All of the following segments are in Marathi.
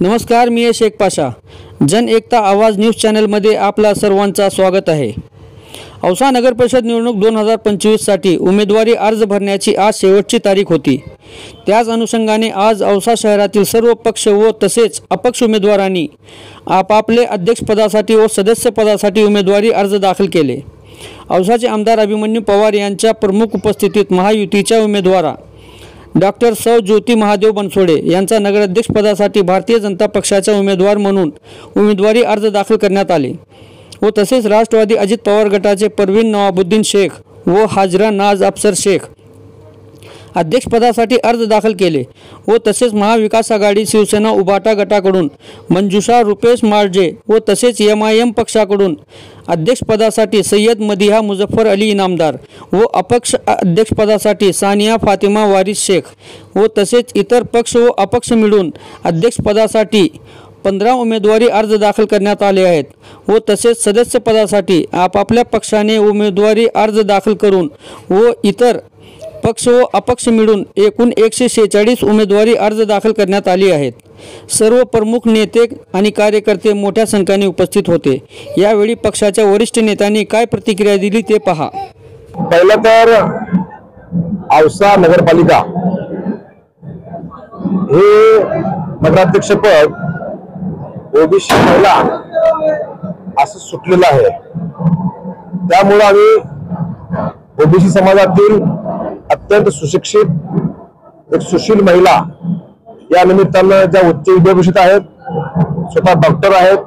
नमस्कार, मी शेख पाशा. जन एकता आवाज न्यूज चॅनलमध्ये आपला सर्वांचा स्वागत आहे. औसा नगर परिषद निवडणूक 2025साठी उमेदवारी अर्ज भरण्याची आज शेवटची तारीख होती. त्याच अनुषंगाने आज औसा शहरातील सर्व पक्ष व तसेच अपक्ष उमेदवारांनी आपापले अध्यक्षपदासाठी व सदस्यपदासाठी उमेदवारी अर्ज दाखल केले. औसाचे आमदार अभिमन्यू पवार यांच्या प्रमुख उपस्थितीत महायुतीच्या उमेदवार डॉक्टर सौ ज्योती महादेव बनसोडे यांचा नगराध्यक्षपदासाठी भारतीय जनता पक्षाच्या उमेदवार म्हणून उमेदवारी अर्ज दाखल करण्यात आले व तसेच राष्ट्रवादी अजित पवार गटाचे परवीन नवाबुद्दीन शेख व हाजरा नाज अफसर शेख अध्यक्षपदासाठी अर्ज दाखल केले व तसेच महाविकास आघाडी शिवसेना उभाटा गटाकडून मंजुषा रुपेश माळजे व तसेच MIM पक्षाकडून अध्यक्षपदासाठी सय्यद मदिहा मुझफ्फर अली इनामदार व अपक्ष अध्यक्षपदासाठी सानिया फातिमा वारिस शेख व तसेच इतर पक्ष व अपक्ष मिळून अध्यक्षपदासाठी 15 उमेदवारी अर्ज दाखल करण्यात आले आहेत व तसेच सदस्यपदासाठी आपापल्या पक्षाने उमेदवारी अर्ज दाखल करून व इतर पक्ष व अपक्ष मिळून एकूण 146 उमेदवारी अर्ज दाखल करण्यात आली आहेत. सर्व प्रमुख नेते आणि कार्यकर्ते मोठ्या संख्येने उपस्थित होते. यावेळी पक्षाच्या वरिष्ठ नेत्यांनी काय प्रतिक्रिया दिली ते पहा. पहिलं तर औसा नगरपालिका हे नगराध्यक्षपद ओबीसी महिला असं सुटलेलं आहे. त्यामुळे आम्ही ओबीसी समाजातील अत्यंत सुशिक्षित एक सुशील महिला या निमित्तानं ज्या उच्च विद्याभूषित आहेत, स्वतः डॉक्टर आहेत,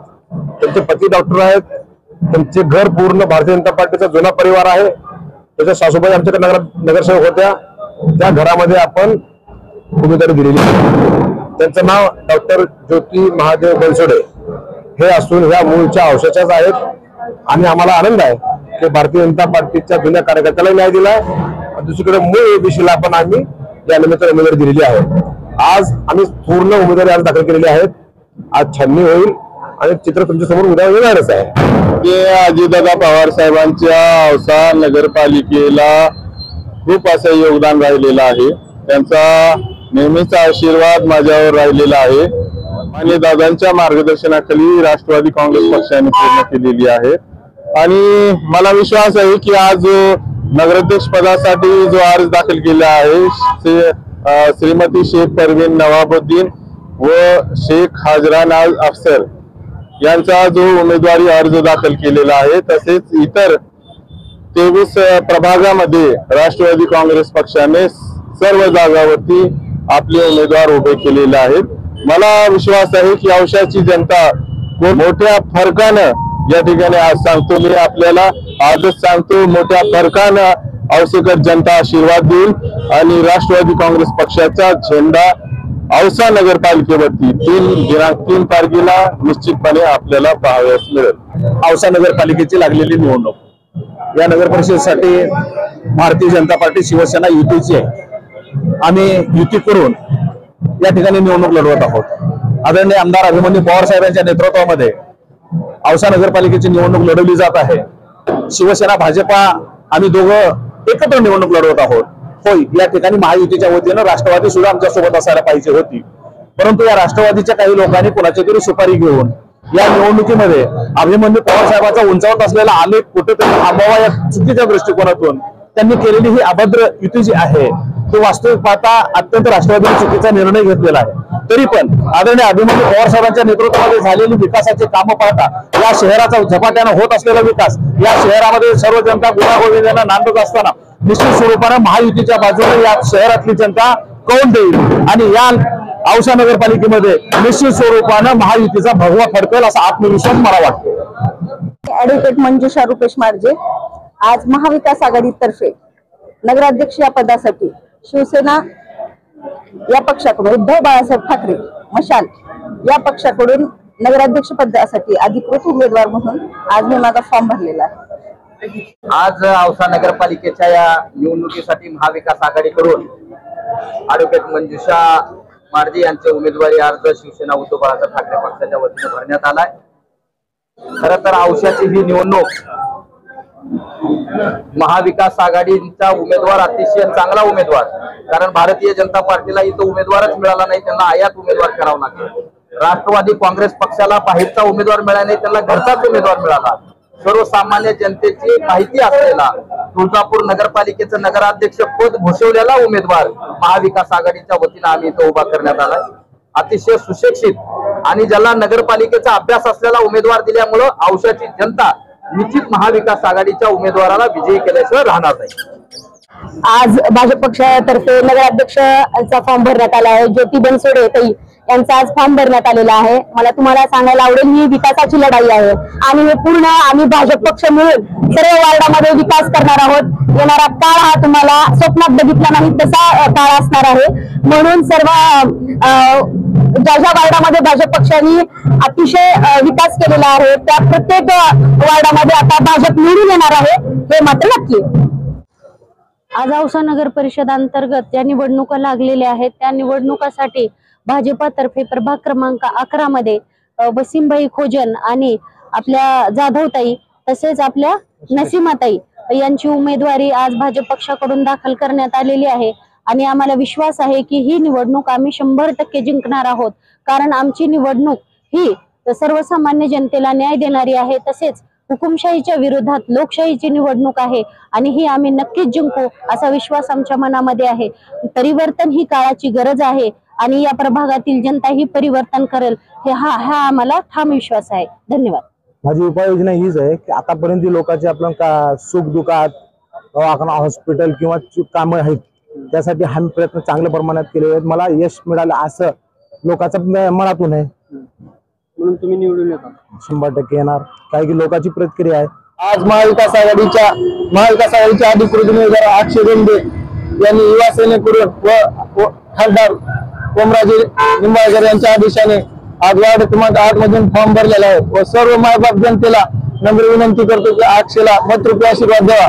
त्यांचे पती डॉक्टर आहेत, त्यांचे घर पूर्ण भारतीय जनता पार्टीचा जुना परिवार आहे, त्याच्या सासूबाई आमच्याकडे नगरसेवक होत्या, त्या घरामध्ये आपण उमेदवारी दिलेली आहे. त्यांचं नाव डॉक्टर ज्योती महादेव बनसोडे हे असून ह्या मूळच्या औषधाच्याच आहेत आणि आम्हाला आनंद आहे की भारतीय जनता पार्टीच्या जुन्या कार्यकर्त्याला न्याय दिलाय. दुसरीकडे मूळ ओबीसीला पण आम्ही या निमित्ताने उमेदवारी दिलेली आहे. आज आम्ही पूर्ण उमेदवारी अर्ज दाखल केलेले आहेत. आज छाननी होईल आणि चित्र तुमच्या समोर उद्या येणारच आहे. की अजितदादा पवार साहेबांच्या औसा नगरपालिकेला खूप असं योगदान राहिलेलं आहे. त्यांचा नेहमीचा आशीर्वाद माझ्यावर राहिलेला आहे आणि दादांच्या मार्गदर्शनाखाली राष्ट्रवादी काँग्रेस पक्षाने पूर्ण केलेली आहे. आणि मला विश्वास आहे की आज नगराध्यक्ष पदासाठी जो अर्ज दाखल केला आहे श्रीमती शेख परवीन नवाबुद्दीन व शेख हाजरा नाज अफसर यांचा जो उमेदवारी अर्ज दाखल केलेला आहे, तसेच इतर 23 प्रभागामध्ये राष्ट्रवादी काँग्रेस पक्षाने सर्व जागावरती आपले उमेदवार उभे केलेले आहेत. मला विश्वास आहे की औसाची जनता मोठ्या फरकानं या ठिकाणी आज सांगतो, मी आपल्याला आजच सांगतो, मोठ्या फरकानं औसेकर जनता आशीर्वाद देईल आणि राष्ट्रवादी काँग्रेस पक्षाचा झेंडा औसा नगरपालिकेवरती 3 तारखेला निश्चितपणे आपल्याला पाहावयास मिळेल. औसा नगरपालिकेची लागलेली निवडणूक, या नगर परिषदेसाठी भारतीय जनता पार्टी शिवसेना युतीची आहे. आम्ही युती करून या ठिकाणी निवडणूक लढवत आहोत. आदरणीय आमदार अभिमन्यू पवार साहेबांच्या नेतृत्वामध्ये औसा नगरपालिकेची निवडणूक लढवली जात आहे. शिवसेना भाजपा आम्ही दोघं एकत्र निवडणूक लढवत आहोत. होय, या ठिकाणी महायुतीच्या वतीनं राष्ट्रवादी सुद्धा आमच्या सोबत असायला पाहिजे होती, परंतु या राष्ट्रवादीच्या काही लोकांनी कोणाची तरी सुपारी घेऊन या निवडणुकीमध्ये अभिमन्यू पवार साहेबांचा उंचावत असलेला आलेख कुठेतरी थांबवा या चुकीच्या दृष्टिकोनातून त्यांनी केलेली ही अभद्र युती जी आहे ती वास्तविक पाहता अत्यंत राष्ट्रवादीने चुकीचा निर्णय घेतलेला आहे. तरी पण आदरणीय अभिमन्यू पवार साहेबांच्या नेतृत्वामध्ये झालेली विकासाची कामं पाहता या शहराचा झपाट्यानं होत असलेला विकास, या शहरामध्ये सर्व जनता गुण्यागोविंदांना नांदत असताना निश्चित स्वरूपानं महायुतीच्या बाजूने या शहरातली जनता कौल देईल आणि या औसा नगरपालिकेमध्ये निश्चित स्वरूपानं महायुतीचा भगवा फडकेल असा आत्मविश्वास मला वाटतो. ऍडव्होकेट मंजुषा रुपेश माळजे आज महाविकास आघाडीतर्फे नगराध्यक्ष या पदासाठी शिवसेना या पक्षाकडून उद्धव बाळासाहेब ठाकरे मशाल या पक्षाकडून नगराध्यक्ष पदासाठी अधिकृत उमेदवार म्हणून आज मी माझा फॉर्म भरलेला आहे. आज औसा नगरपालिकेच्या या निवडणुकीसाठी महाविकास आघाडीकडून ऍडव्होकेट मंजुषा माळजे यांचे उमेदवारी अर्ज शिवसेना उद्धव बाळासाहेब ठाकरे पक्षाच्या वतीने भरण्यात आलाय. खरं तर औसाची ही निवडणूक महाविकास आघाडीचा उमेदवार अतिशय चांगला उमेदवार, कारण भारतीय जनता पार्टीला इथं उमेदवारच मिळाला नाही, त्यांना आयात उमेदवार करावा लागला. राष्ट्रवादी काँग्रेस पक्षाला बाहेरचा उमेदवार मिळाला नाही, त्यांना घरचाच उमेदवार मिळाला. सर्वसामान्य जनतेची माहिती असलेला तुळजापूर नगरपालिकेचं नगराध्यक्ष पद भूषवलेला उमेदवार महाविकास आघाडीच्या वतीनं आम्ही इथं उभा करण्यात आलाय. अतिशय सुशिक्षित आणि ज्याला नगरपालिकेचा अभ्यास असलेला उमेदवार दिल्यामुळं औषधाची जनता निश्चित महाविकास आघाडीच्या उमेदवाराला विजयी केल्याशिवाय राहणार नाही. आज भाजप पक्षातर्फे नगराध्यक्षाचा फॉर्म भरण्यात आला आहे. ज्योती बनसोडे ताई यांचा आज फॉर्म भरण्यात आलेला आहे. मला तुम्हाला सांगायला आवडेल, ही विकासाची लढाई आहे आणि हे पूर्ण आम्ही भाजप पक्ष मिळून सर्व वार्डामध्ये विकास करणार आहोत. येणारा काळ हा तुम्हाला स्वप्नात बघितला नाही तसा काळ असणार आहे. म्हणून सर्व ज्या ज्या वार्डामध्ये भाजप पक्षाने अतिशय विकास केलेला आहे त्या प्रत्येक वार्डामध्ये आता भाजप निवडून येणार आहे, हे मात्र नक्की. आज औसा नगर परिषद अंतर्गत ज्या निवडणुका लागलेल्या आहेत त्या निवडणुकासाठी भाजपातर्फे प्रभाग क्रमांक 11 मध्ये वसीमबाई खोजन आणि आपल्या जाधवताई तसेच आपल्या नसीमाताई यांची उमेदवारी आज भाजप पक्षाकडून दाखल करण्यात आलेली आहे आणि आम्हाला विश्वास आहे की ही निवडणूक आम्ही 100% जिंकणार आहोत. कारण आमची निवडणूक ही सर्वसामान्य जनतेला न्याय देणारी आहे, तसेच हुकुमशाहीच्या विरोधात लोकशाहीची निवडणूक आहे आणि ही आम्ही नक्कीच जिंकू असा विश्वास आमच्या मनामध्ये आहे. परिवर्तन ही काळाची गरज आहे आणि या प्रभागातील जनता ही परिवर्तन करेल हे हा आम्हाला ठाम विश्वास आहे. धन्यवाद. माझी उपाययोजना हीच आहे की आतापर्यंत लोकांचे आपल्या सुख दुःखात दवाखाना हॉस्पिटल किंवा कामं आहेत त्यासाठी आम्ही प्रयत्न चांगल्या प्रमाणात केले आहेत. मला यश मिळालं असं लोकांच्या मनातून आहे म्हणून तुम्ही निवडून येता. 100% येणार, काही की लोकांची प्रतिक्रिया आहे. आज महाविकास आघाडीचे अधिकृत उमेदवार अक्षय गोंडे यांनी युवा सेनेकडून व खासदार ओमराजे निंबाळकर यांच्या आदेशाने आज वार्ड क्रमांक 8 मधून फॉर्म भरलेला आहे व सर्व मायबाप जनतेला नम्र विनंती करतो की अक्षयला मतरूपी आशीर्वाद द्यावा.